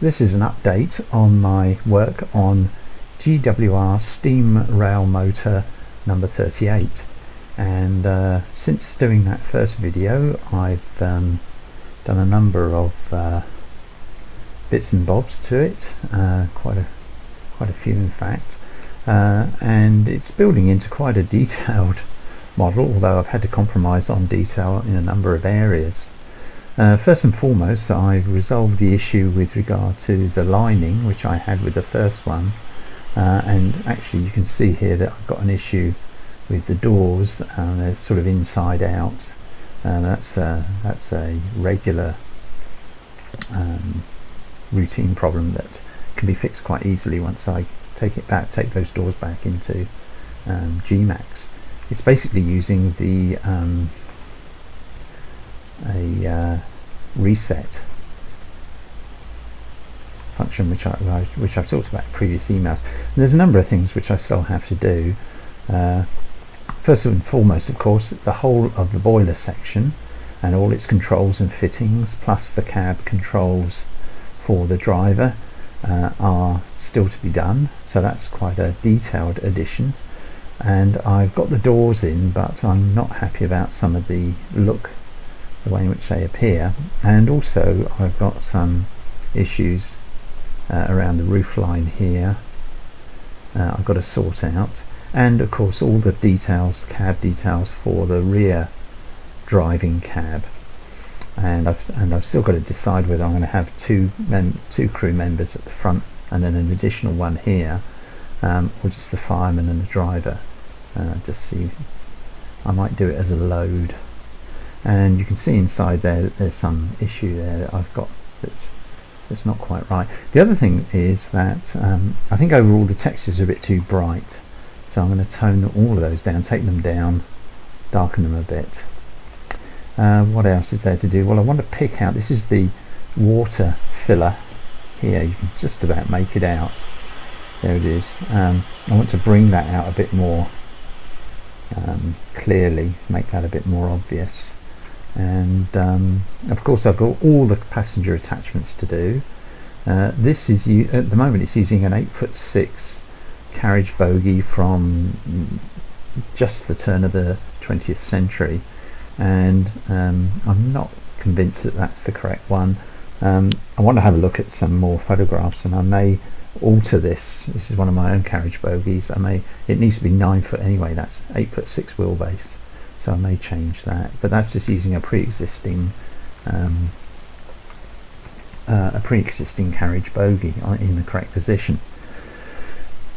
This is an update on my work on GWR steam rail motor number 38, and since doing that first video I've done a number of bits and bobs to it, quite a few in fact, and it's building into quite a detailed model, although I've had to compromise on detail in a number of areas. First and foremost, I've resolved the issue with regard to the lining which I had with the first one, and actually you can see here that I've got an issue with the doors, and they're sort of inside out, and that's a regular routine problem that can be fixed quite easily once I take those doors back into GMAX. It's basically using the reset function which I've talked about in previous emails. And there's a number of things which I still have to do. First and foremost, of course, the whole of the boiler section and all its controls and fittings, plus the cab controls for the driver, are still to be done, so that's quite a detailed addition. And I've got the doors in, but I'm not happy about some of the look, the way in which they appear, and also I've got some issues around the roof line here I've got to sort out, and of course all the details, cab details for the rear driving cab, and I've still got to decide whether I'm going to have two crew members at the front and then an additional one here, or just the fireman and the driver. Just see, I might do it as a load. And you can see inside there that there's some issue there that I've got that's not quite right. The other thing is that I think overall the textures are a bit too bright, so I'm going to tone all of those down, take them down, darken them a bit. What else is there to do? Well, I want to pick out, this is the water filler here, you can just about make it out. There it is. I want to bring that out a bit more clearly, make that a bit more obvious. And of course I've got all the passenger attachments to do. This is, at the moment it's using an 8'6" carriage bogie from just the turn of the 20th century, and I'm not convinced that that's the correct one. I want to have a look at some more photographs, and I may alter this. This is one of my own carriage bogies. It needs to be 9 foot anyway, that's 8'6" wheelbase, so I may change that, but that's just using a pre-existing carriage bogie in the correct position.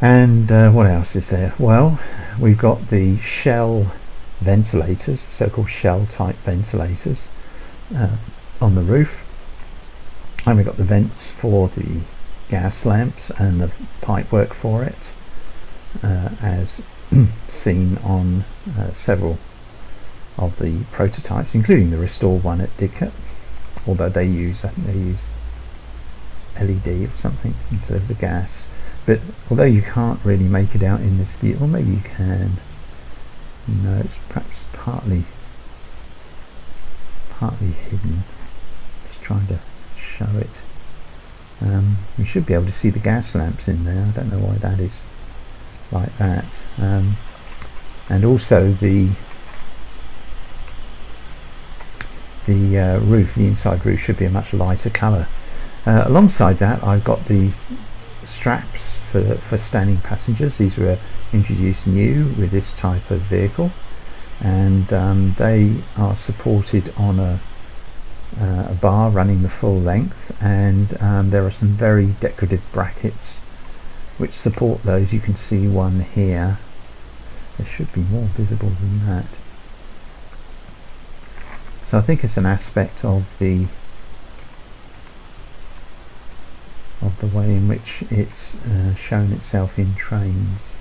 And what else is there? Well, we've got the shell ventilators, so-called shell type ventilators, on the roof, and we've got the vents for the gas lamps and the pipe work for it, as seen on several of the prototypes, including the restored one at Didcot, although I think they use LED or something instead of the gas. But although you can't really make it out in this view, or maybe you can, no, it's perhaps partly hidden. Just trying to show it. You should be able to see the gas lamps in there. I don't know why that is like that. And also the roof, the inside roof, should be a much lighter colour. Alongside that, I've got the straps for standing passengers. These were introduced new with this type of vehicle, and they are supported on a bar running the full length, and there are some very decorative brackets which support those. You can see one here. There should be more visible than that. So I think it's an aspect of the way in which it's shown itself in Trainz.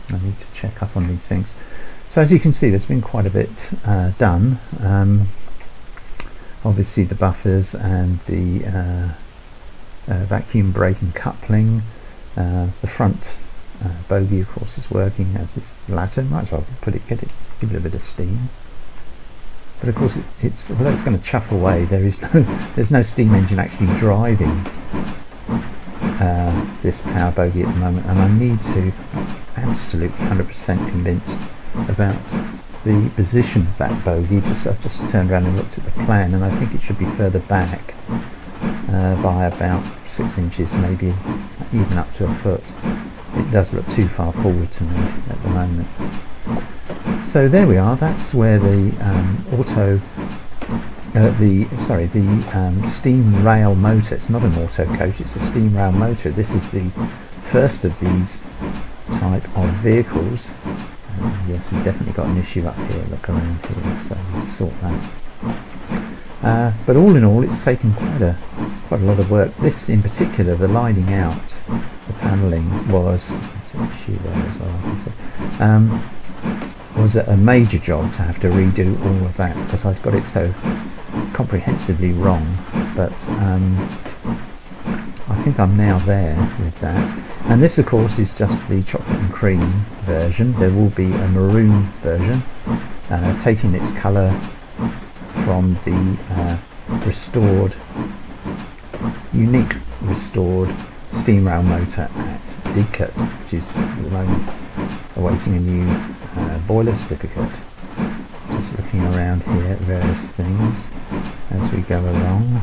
I need to check up on these things. So as you can see, there's been quite a bit done. Obviously the buffers and the vacuum brake and coupling, the front bogie of course is working, as is the latter. Might as well give it a bit of steam. but of course although it's going to chuff away, there's no steam engine actually driving this power bogey at the moment, and I need to absolutely 100% convinced about the position of that bogey. I've just turned around and looked at the plan, and I think it should be further back by about 6 inches, maybe even up to a foot. It does look too far forward to me at the moment. So there we are. That's where the steam rail motor, it's not an auto coach, it's a steam rail motor. This is the first of these type of vehicles. Yes, we've definitely got an issue up here, look around here, so we need to sort that. But all in all, it's taken quite a lot of work. This in particular, the lining out, the panelling was, there's an issue there as well, I can see, was a major job to have to redo all of that, because I'd got it so comprehensively wrong. But I think I'm now there with that. And this of course is just the chocolate and cream version. There will be a maroon version, taking its colour from the unique restored steam rail motor at Didcot, which is at the moment awaiting a new boiler certificate. Just looking around here at various things as we go along.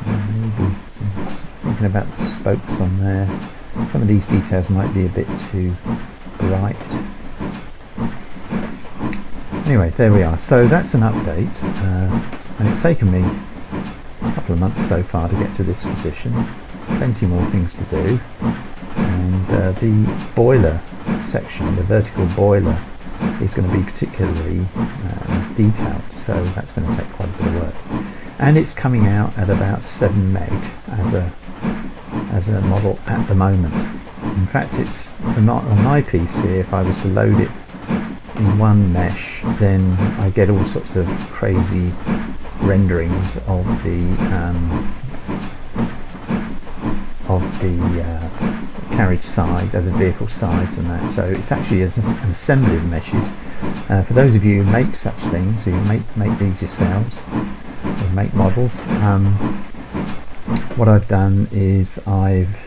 Maybe thinking about the spokes on there. Some of these details might be a bit too bright. Anyway, there we are. So that's an update, and it's taken me a couple of months so far to get to this position. Plenty more things to do, and the boiler section, the vertical boiler, is going to be particularly detailed, so that's going to take quite a bit of work. And it's coming out at about 7 meg as a model at the moment. In fact, it's on my piece here, if I was to load it in one mesh, then I get all sorts of crazy renderings of the carriage sides, of the vehicle sides and that. So it's actually an assembly of meshes. For those of you who make such things, who make these yourselves, or make models, what I've done is I've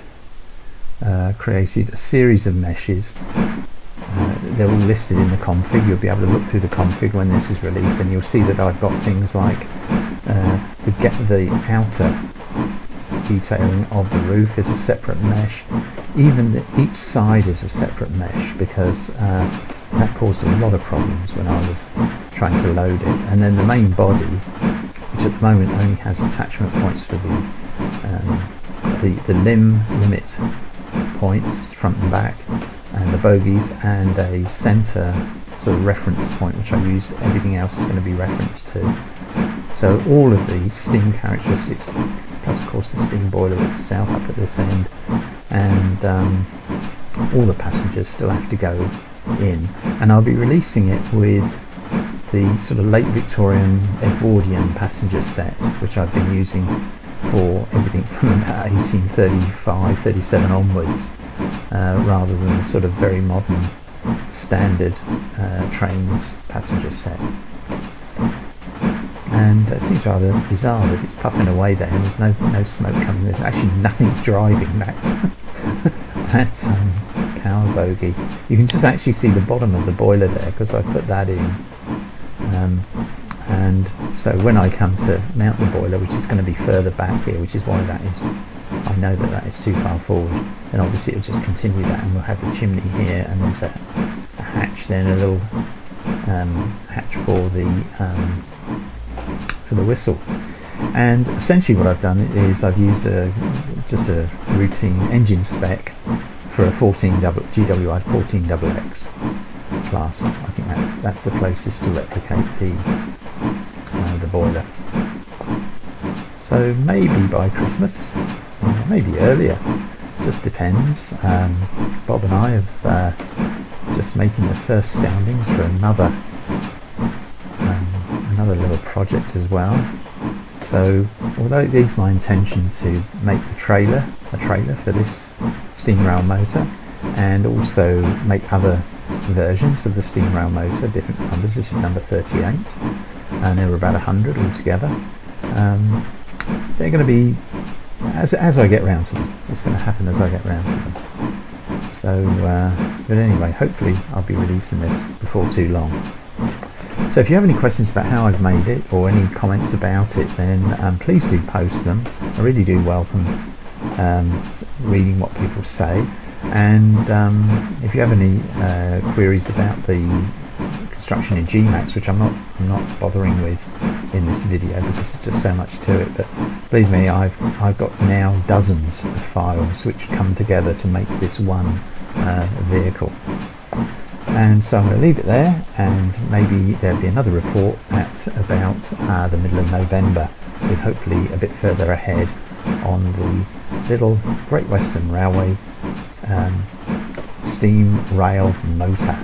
created a series of meshes. They're all listed in the config. You'll be able to look through the config when this is released, and you'll see that I've got things like the outer detailing of the roof is a separate mesh. Even each side is a separate mesh, because that caused a lot of problems when I was trying to load it. And then the main body, which at the moment only has attachment points for the limb limit points front and back, and the bogies, and a center sort of reference point which I use. Everything else is going to be referenced to. So all of the steam characteristics, plus of course the steam boiler itself up at this end, and all the passengers still have to go in. And I'll be releasing it with the sort of late Victorian Edwardian passenger set, which I've been using for everything from about 1835, 37 onwards, rather than the sort of very modern standard Trainz passenger set. And it seems rather bizarre that it's puffing away there and there's no smoke coming. There's actually nothing driving that power bogey. You can just actually see the bottom of the boiler there, because I put that in. And so when I come to mount the boiler, which is going to be further back here, which is why that is, I know that is too far forward, then obviously it'll just continue that, and we'll have the chimney here, and there's a hatch, then a little hatch for the whistle. And essentially what I've done is I've used just a routine engine spec for a GWR 14XX class. I think that's the closest to replicate the boiler. So maybe by Christmas, maybe earlier, just depends. Bob and I have just making the first soundings for another little project as well. So although it is my intention to make a trailer for this steam rail motor, and also make other versions of the steam rail motor, different numbers. This is number 38, and there were about 100 altogether. They're going to be, as I get round to them, it's going to happen as I get round to them. So, but anyway, hopefully I'll be releasing this before too long. So if you have any questions about how I've made it, or any comments about it, then please do post them. I really do welcome reading what people say. And if you have any queries about the construction in GMAX, which I'm not bothering with in this video because there's just so much to it, but believe me, I've got now dozens of files which come together to make this one vehicle. And so I'm going to leave it there, and maybe there'll be another report at about the middle of November, with hopefully a bit further ahead on the little Great Western Railway steam rail motor.